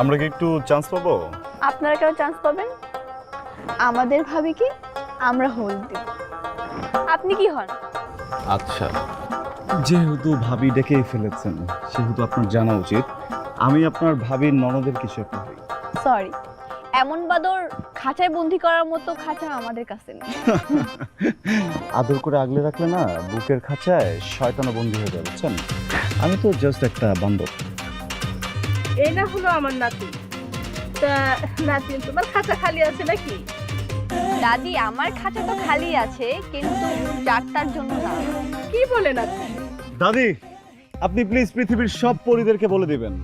আমরা কি একটু চান্স পাবো? আপনারা কেন চান্স পাবেন? আমাদের ভাবি কি আমরা হোল্ড দেব। আপনি কি হন? আচ্ছা, যেহেতু ভাবি ডেকে ফেলেছেন সেহেতু আপনার জানা উচিত আমি আপনার ভাবির ননদের কিছু একটা হই। সরি, এমন বাদর খাঁচায় বন্দি করার মতো খাঁচা আমাদের কাছে নেই। আদর করে আগলে রাখলে না বুকের খাঁচায় শয়তানা বন্দী হয়ে যাবে, বুঝছেন? আমি তো জাস্ট একটা বান্দর। এই না হলো আমার নাতি। তা নাতি তোমার খাঁচা খালি আছে নাকি? দাদি, আমার খাঁচা তো খালি আছে, কিন্তু ডাক্তার জন্য না। কি বলে নাতি? দাদি, আপনি প্লিজ পৃথিবীর সব পরিদেরকে বলে দিবেন